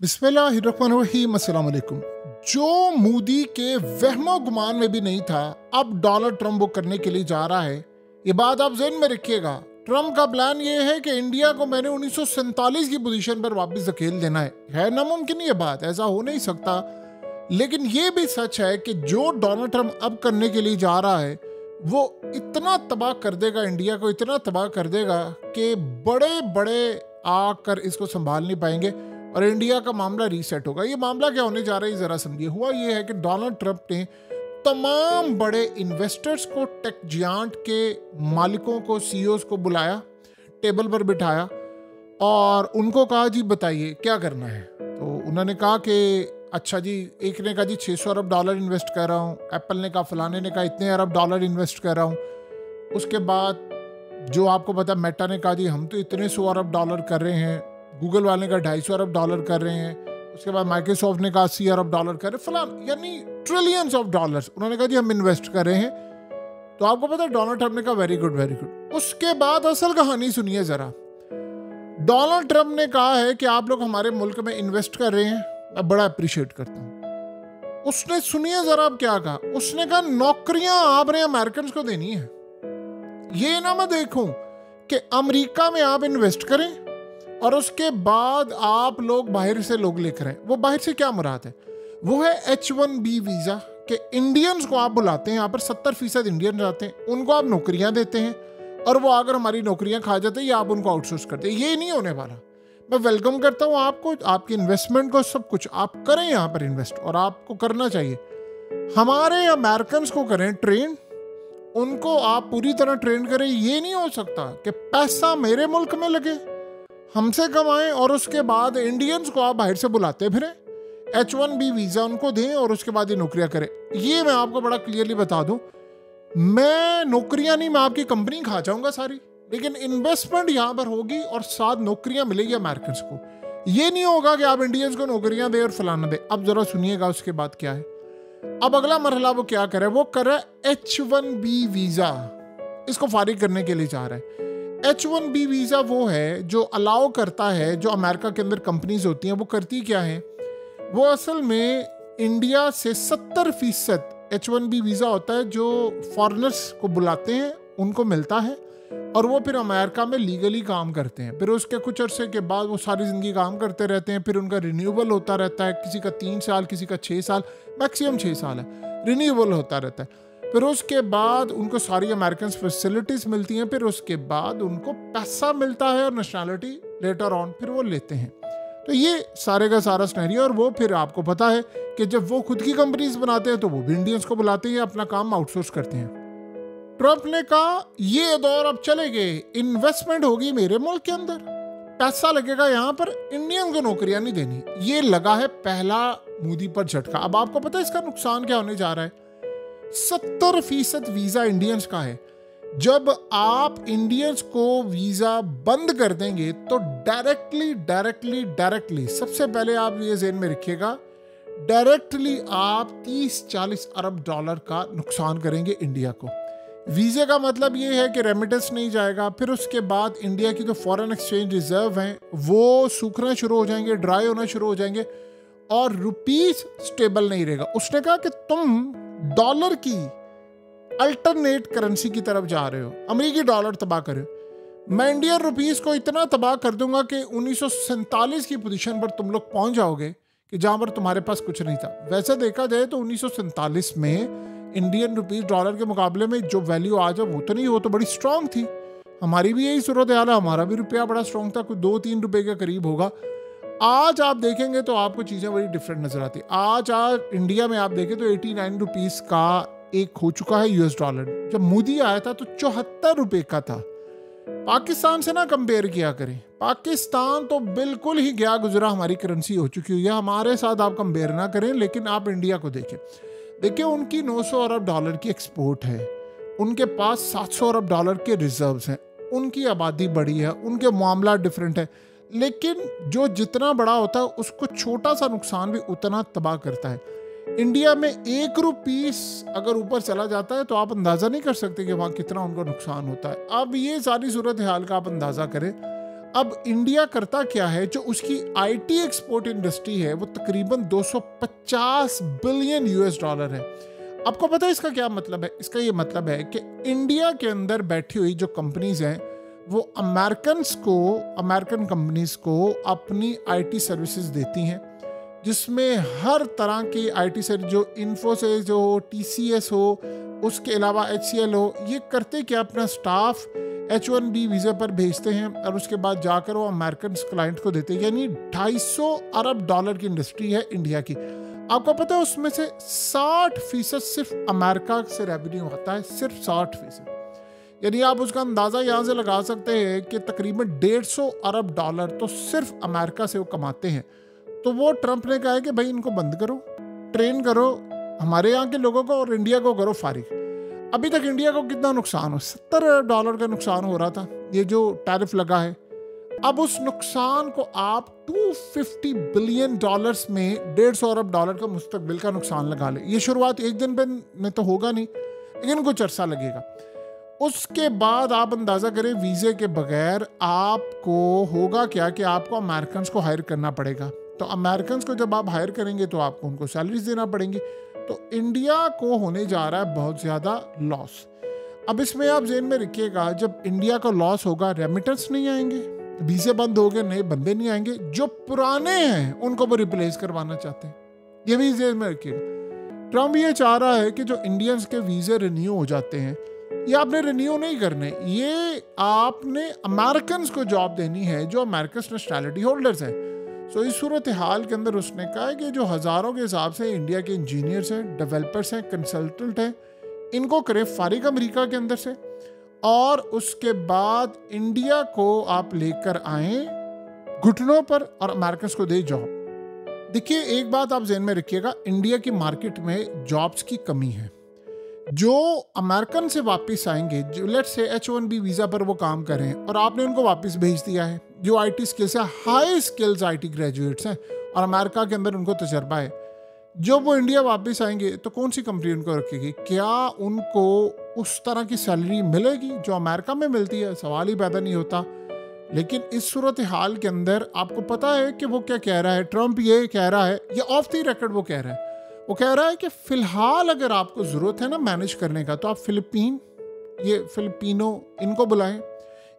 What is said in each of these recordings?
बिस्मिल्लाहिर्रहमानिर्रहीम, अस्सलाम वालेकुम। जो मोदी के वहमो गुमान में भी नहीं था, अब डोनाल्ड ट्रंप वो करने के लिए जा रहा है। ये बात आप ज़हन में रखिएगा। ट्रंप का प्लान ये है कि इंडिया को मैंने 1947 की पोजीशन पर वापस धकेल देना है नामुमकिन ये बात, ऐसा हो नहीं सकता। लेकिन ये भी सच है कि जो डोनाल्ड ट्रंप अब करने के लिए जा रहा है वो इतना तबाह कर देगा, इंडिया को इतना तबाह कर देगा कि बड़े बड़े आकर इसको संभाल नहीं पाएंगे और इंडिया का मामला रीसेट होगा। ये मामला क्या होने जा रहा है ज़रा समझिए। हुआ ये है कि डोनाल्ड ट्रंप ने तमाम बड़े इन्वेस्टर्स को, टेक जियांट के मालिकों को, सीईओज को बुलाया, टेबल पर बिठाया और उनको कहा जी बताइए क्या करना है। तो उन्होंने कहा कि अच्छा जी, एक ने कहा जी 600 अरब डॉलर इन्वेस्ट कर रहा हूँ, एप्पल ने कहा, फलाने ने कहा इतने अरब डॉलर इन्वेस्ट कर रहा हूँ। उसके बाद जो आपको पता मेटा ने कहा जी हम तो इतने 100 अरब डॉलर कर रहे हैं, गूगल वाले का 250 अरब डॉलर कर रहे हैं, उसके बाद माइक्रोसॉफ्ट ने कहा 80 अरब डॉलर कर रहे हैं, फलान यानी ट्रिलियंस ऑफ डॉलर्स उन्होंने कहा जी हम इन्वेस्ट कर रहे हैं। तो आपको पता है डोनाल्ड ट्रंप ने कहा वेरी गुड वेरी गुड। उसके बाद असल कहानी सुनिए जरा। डोनाल्ड ट्रंप ने कहा है कि आप लोग हमारे मुल्क में इन्वेस्ट कर रहे हैं, मैं बड़ा अप्रिशिएट करता हूं। उसने सुनिए जरा अब क्या कहा। उसने कहा नौकरियां आपने अमेरिकन को देनी है। ये ना मैं देखूं कि अमेरिका में आप इन्वेस्ट करें और उसके बाद आप लोग बाहर से लोग लेकर आए। वो बाहर से क्या मुराद है? वो है H1B वीजा के इंडियंस को आप बुलाते हैं, यहाँ पर 70% इंडियन जाते हैं, उनको आप नौकरियां देते हैं और वो अगर हमारी नौकरियां खा जाते हैं या आप उनको आउटसोर्स करते हैं। ये नहीं होने वाला। मैं वेलकम करता हूँ आपको, आपकी इन्वेस्टमेंट को, सब कुछ आप करें यहाँ पर इन्वेस्ट, और आपको करना चाहिए। हमारे अमेरिकन को करें ट्रेन, उनको आप पूरी तरह ट्रेन करें। ये नहीं हो सकता कि पैसा मेरे मुल्क में लगे, हमसे कमाएं और उसके बाद इंडियंस को आप बाहर से बुलाते फिरें, H1B वीजा उनको दें और उसके बाद ये नौकरियां करें। ये मैं आपको बड़ा क्लियरली बता दूं, मैं नौकरियां नहीं, मैं आपकी कंपनी खा जाऊंगा सारी, लेकिन इन्वेस्टमेंट यहां पर होगी और साथ नौकरियां मिलेगी अमेरिकन को। ये नहीं होगा कि आप इंडियंस को नौकरियां दें और फलाना दें। अब जरा सुनिएगा उसके बाद क्या है। अब अगला मरहला वो क्या करे, वो करे H1B वीजा, इसको फारिग करने के लिए जा रहा है। H1B वीजा वो है जो अलाउ करता है, जो अमेरिका के अंदर कंपनीज होती हैं वो करती क्या है, वो असल में इंडिया से 70% H1B वीजा होता है जो फॉरेनर्स को बुलाते हैं, उनको मिलता है और वो फिर अमेरिका में लीगली काम करते हैं। फिर उसके कुछ अरसे के बाद वो सारी ज़िंदगी काम करते रहते हैं, फिर उनका रिन्यूएबल होता रहता है, किसी का 3 साल, किसी का 6 साल, मैक्सिमम 6 साल है, रिन्यूएबल होता रहता है। फिर उसके बाद उनको सारी अमेरिकन फैसिलिटीज़ मिलती हैं, फिर उसके बाद उनको पैसा मिलता है और नेशनैलिटी लेटर ऑन फिर वो लेते हैं। तो ये सारे का सारा स्नैरियो। और वो फिर आपको पता है कि जब वो खुद की कंपनीज बनाते हैं तो वो भी इंडियंस को बुलाते हैं, अपना काम आउटसोर्स करते हैं। ट्रंप ने कहा ये दौर अब चले गए, इन्वेस्टमेंट होगी मेरे मुल्क के अंदर, पैसा लगेगा यहाँ पर, इंडियन को नौकरियां नहीं देनी। ये लगा है पहला मोदी पर झटका। अब आपको पता है इसका नुकसान क्या होने जा रहा है। 70% वीजा इंडियंस का है। जब आप इंडियंस को वीजा बंद कर देंगे तो डायरेक्टली सबसे पहले आप ये ज़हन में रखिएगा, डायरेक्टली आप 30-40 अरब डॉलर का नुकसान करेंगे इंडिया को। वीज़े का मतलब ये है कि रेमिटेंस नहीं जाएगा, फिर उसके बाद इंडिया की जो फॉरेन एक्सचेंज रिजर्व हैं वो सूखना शुरू हो जाएंगे, ड्राई होना शुरू हो जाएंगे और रुपीस स्टेबल नहीं रहेगा। उसने कहा कि तुम डॉलर की अल्टरनेट करेंसी की तरफ जा रहे हो, अमेरिकी डॉलर तबाह कर रहे हो। मैं इंडियन रुपीस को इतना तबाह कर दूंगा कि 1947 की पोजीशन पर तुम लोग पहुंच जाओगे कि जहां पर तुम्हारे पास कुछ नहीं था। वैसे देखा जाए तो 1947 में इंडियन रुपीस डॉलर के मुकाबले में जो वैल्यू आज है वो तो नहीं, वो तो बड़ी स्ट्रांग थी। हमारी भी यही सूरत हाल है, हमारा भी रुपया बड़ा स्ट्रांग था, कुछ 2-3 रुपए के करीब होगा। आज आप देखेंगे तो आपको चीज़ें बड़ी डिफरेंट नजर आती। आज इंडिया में आप देखें तो 89 रुपीस का एक हो चुका है यूएस डॉलर। जब मोदी आया था तो 74 रुपए का था। पाकिस्तान से ना कंपेयर किया करें, पाकिस्तान तो बिल्कुल ही गया गुजरा हमारी करेंसी हो चुकी हुई है, हमारे साथ आप कंपेयर ना करें। लेकिन आप इंडिया को देखिए उनकी 900 अरब डॉलर की एक्सपोर्ट है, उनके पास 700 अरब डॉलर के रिजर्व्स हैं, उनकी आबादी बड़ी है, उनके मामला डिफरेंट है। लेकिन जो जितना बड़ा होता है उसको छोटा सा नुकसान भी उतना तबाह करता है। इंडिया में 1 रुपीस अगर ऊपर चला जाता है तो आप अंदाज़ा नहीं कर सकते कि वहाँ कितना उनको नुकसान होता है। अब ये सारी सूरत हाल का आप अंदाज़ा करें। अब इंडिया करता क्या है, जो उसकी आईटी एक्सपोर्ट इंडस्ट्री है वो तकरीबन 250 बिलियन यूएस डॉलर है। आपको पता है इसका क्या मतलब है? इसका ये मतलब है कि इंडिया के अंदर बैठी हुई जो कंपनीज हैं वो अमेरिकन कंपनीज को अपनी आईटी सर्विसेज देती हैं, जिसमें हर तरह की आईटी सर्विस, जो इन्फोसिस हो, टीसीएस हो, उसके अलावा एचसीएल हो, ये करते क्या, अपना स्टाफ H1B वीज़ा पर भेजते हैं और उसके बाद जाकर वो अमेरिकन क्लाइंट को देते हैं। यानी 250 अरब डॉलर की इंडस्ट्री है इंडिया की। आपको पता है उसमें से 60% सिर्फ अमेरिका से रेवेन्यू आता है, सिर्फ 60%। यानी आप उसका अंदाज़ा यहाँ से लगा सकते हैं कि तकरीबन 150 अरब डॉलर तो सिर्फ अमेरिका से वो कमाते हैं। तो वो ट्रंप ने कहा है कि भाई इनको बंद करो, ट्रेन करो हमारे यहाँ के लोगों को और इंडिया को करो फारिग। अभी तक इंडिया को कितना नुकसान हो, $70 का नुकसान हो रहा था, ये जो टैरिफ लगा है। अब उस नुकसान को आप $250 बिलियन में 150 अरब डॉलर का मुस्तकबिल का नुकसान लगा ले। ये शुरुआत एक दिन में तो होगा नहीं, लेकिन कुछ अरसा लगेगा। उसके बाद आप अंदाज़ा करें वीज़े के बगैर आपको होगा क्या कि आपको अमेरिकन को हायर करना पड़ेगा। तो अमेरिकन को जब आप हायर करेंगे तो आपको उनको सैलरीज देना पड़ेंगी। तो इंडिया को होने जा रहा है बहुत ज़्यादा लॉस। अब इसमें आप जेन में रखिएगा, जब इंडिया का लॉस होगा रेमिटेंस नहीं आएंगे, वीज़े बंद हो गए, नए बंदे नहीं आएंगे, जो पुराने हैं उनको वो रिप्लेस करवाना चाहते हैं। ये भी जेन में रखिएगा। ट्रम्प ये चाह रहा है कि जो इंडियंस के वीज़े रिन्यू हो जाते हैं, ये आपने रिन्यू नहीं करने, ये आपने अमेरिकन को जॉब देनी है जो अमेरिकन नेशनैलिटी होल्डर्स हैं। सो इस सूरत हाल के अंदर उसने कहा है कि जो हज़ारों के हिसाब से इंडिया के इंजीनियर्स हैं, डेवलपर्स हैं, कंसल्टेंट हैं, इनको करें फारिग अमेरिका के अंदर से, और उसके बाद इंडिया को आप लेकर आए घुटनों पर और अमेरिकन को दे जॉब। देखिए एक बात आप जहन में रखिएगा, इंडिया की मार्केट में जॉब्स की कमी है। जो अमेरिकन से वापस आएंगे, जो लेट्स से H1B वीज़ा पर वो काम कर रहे हैं और आपने उनको वापस भेज दिया है, जो आईटी स्किल्स है, हाई स्किल्स आईटी ग्रेजुएट्स हैं और अमेरिका के अंदर उनको तजर्बा है, जब वो इंडिया वापस आएंगे तो कौन सी कंपनी उनको रखेगी? क्या उनको उस तरह की सैलरी मिलेगी जो अमेरिका में मिलती है? सवाल ही पैदा नहीं होता। लेकिन इस सूरत हाल के अंदर आपको पता है कि वो क्या कह रहा है? ट्रंप ये कह रहा है, ये ऑफ द रिकॉर्ड वो कह रहा है, वो कह रहा है कि फ़िलहाल अगर आपको ज़रूरत है ना मैनेज करने का, तो आप फिलिपिनो इनको बुलाएं,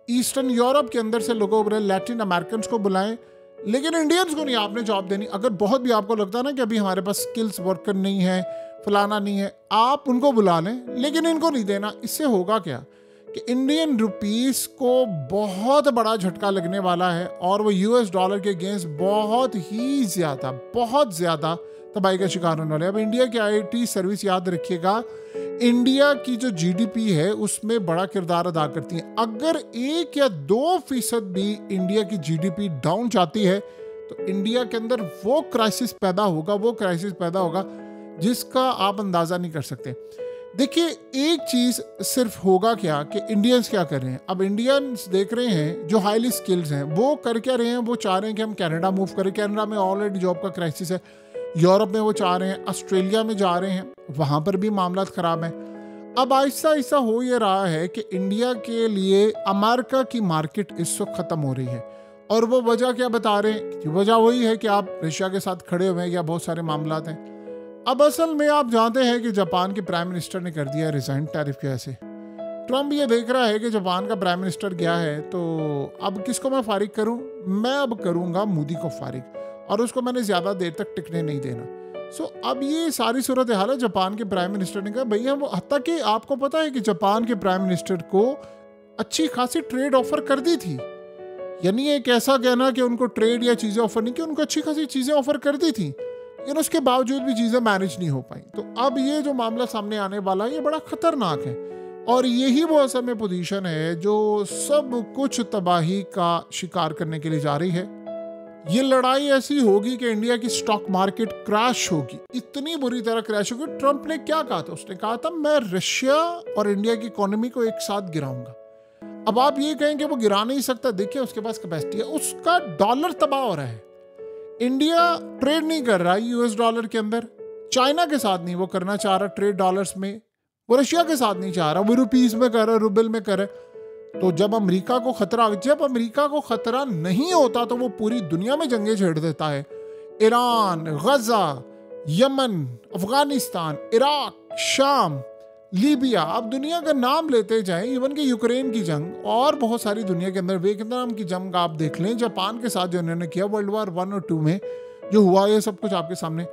ईस्टर्न यूरोप के अंदर से लोगों को, लैटिन अमेरिकन को बुलाएं, लेकिन इंडियंस को नहीं आपने जॉब देनी। अगर बहुत भी आपको लगता है ना कि अभी हमारे पास स्किल्स वर्कर नहीं है, फलाना नहीं है, आप उनको बुला लें, लेकिन इनको नहीं देना। इससे होगा क्या कि इंडियन रुपीस को बहुत बड़ा झटका लगने वाला है और वो यूएस डॉलर के अगेंस्ट बहुत ज़्यादा तबाही का शिकार होने वाले। अब इंडिया की आईटी सर्विस याद रखिएगा, इंडिया की जो जीडीपी है उसमें बड़ा किरदार अदा करती है। अगर 1 या 2% भी इंडिया की जीडीपी डाउन जाती है तो इंडिया के अंदर वो क्राइसिस पैदा होगा जिसका आप अंदाज़ा नहीं कर सकते। देखिए एक चीज़ सिर्फ होगा क्या कि इंडियंस क्या कर रहे हैं। अब इंडियंस देख रहे हैं जो हाईली स्किल्स हैं, वो कर क्या रहे हैं, वो चाह रहे हैं कि हम कनाडा मूव करें। कनाडा में ऑलरेडी जॉब का क्राइसिस है, यूरोप में वो चाह रहे हैं, ऑस्ट्रेलिया में जा रहे हैं, वहाँ पर भी मामला ख़राब हैं। अब आहिस्ता आहिस्ता हो ये रहा है कि इंडिया के लिए अमेरिका की मार्केट इस वक्त ख़त्म हो रही है। और वो वजह क्या बता रहे हैं? वजह वही है कि आप रशिया के साथ खड़े हुए हैं या बहुत सारे मामला हैं। अब असल में आप जानते हैं कि जापान के प्राइम मिनिस्टर ने कर दिया रिज़ाइन टैरिफ की वजह से। ट्रम्प ये देख रहा है कि जापान का प्राइम मिनिस्टर गया है तो अब किसको मैं फारिग करूं? मैं अब करूंगा मोदी को फारिग, और उसको मैंने ज़्यादा देर तक टिकने नहीं देना। सो अब ये सारी सूरत हाल है। जापान के प्राइम मिनिस्टर ने कहा भैया, वो हत्ता कि आपको पता है कि जापान के प्राइम मिनिस्टर को अच्छी खासी ट्रेड ऑफर कर दी थी। यानी एक ऐसा कहना कि उनको ट्रेड या चीज़ें ऑफर नहीं की, उनको अच्छी खासी चीज़ें ऑफर कर दी थी, लेकिन उसके बावजूद भी चीज़ें मैनेज नहीं हो पाई। तो अब ये जो मामला सामने आने वाला है ये बड़ा ख़तरनाक है, और यही वो असल में पोजीशन है जो सब कुछ तबाही का शिकार करने के लिए जा रही है। ये लड़ाई ऐसी होगी कि इंडिया की स्टॉक मार्केट क्रैश होगी, इतनी बुरी तरह क्रैश होगी। ट्रंप ने क्या कहा था? उसने कहा था मैं रशिया और इंडिया की इकोनॉमी को एक साथ गिराऊंगा। अब आप ये कहें कि वो गिरा नहीं सकता, देखिए उसके पास कैपेसिटी है, उसका डॉलर तबाह हो रहा है। इंडिया ट्रेड नहीं कर रहा यूएस डॉलर के अंदर, चाइना के साथ नहीं वो करना चाह रहा ट्रेड डॉलर्स में, वो रशिया के साथ नहीं चाह रहा, वो रुपीस में कर रहा है, रूबल में कर रहा है। तो जब अमेरिका को खतरा नहीं होता तो वो पूरी दुनिया में जंगें छेड़ देता है। ईरान, गजा, यमन, अफगानिस्तान, इराक, शाम, लीबिया, आप दुनिया का नाम लेते जाएं, इवन कि यूक्रेन की जंग और बहुत सारी दुनिया के अंदर वियतनाम की जंग आप देख लें, जापान के साथ जो उन्होंने किया वर्ल्ड वार 1 और 2 में जो हुआ, ये सब कुछ आपके सामने।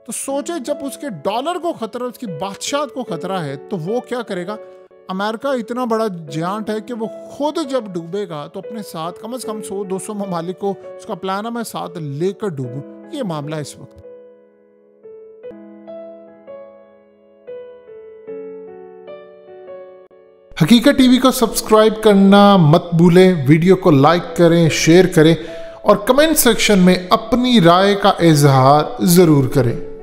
तो सोचे जब उसके डॉलर को खतरा, उसकी बादशाहत को खतरा है तो वो क्या करेगा। अमेरिका इतना बड़ा जियांट है कि वो खुद जब डूबेगा तो अपने साथ कम से कम 100-200 ममालिक को, उसका प्लान है मैं साथ लेकर डूबूं। ये मामला है इस वक्त। हकीकत टीवी को सब्सक्राइब करना मत भूलें, वीडियो को लाइक करें, शेयर करें और कमेंट सेक्शन में अपनी राय का इजहार जरूर करें।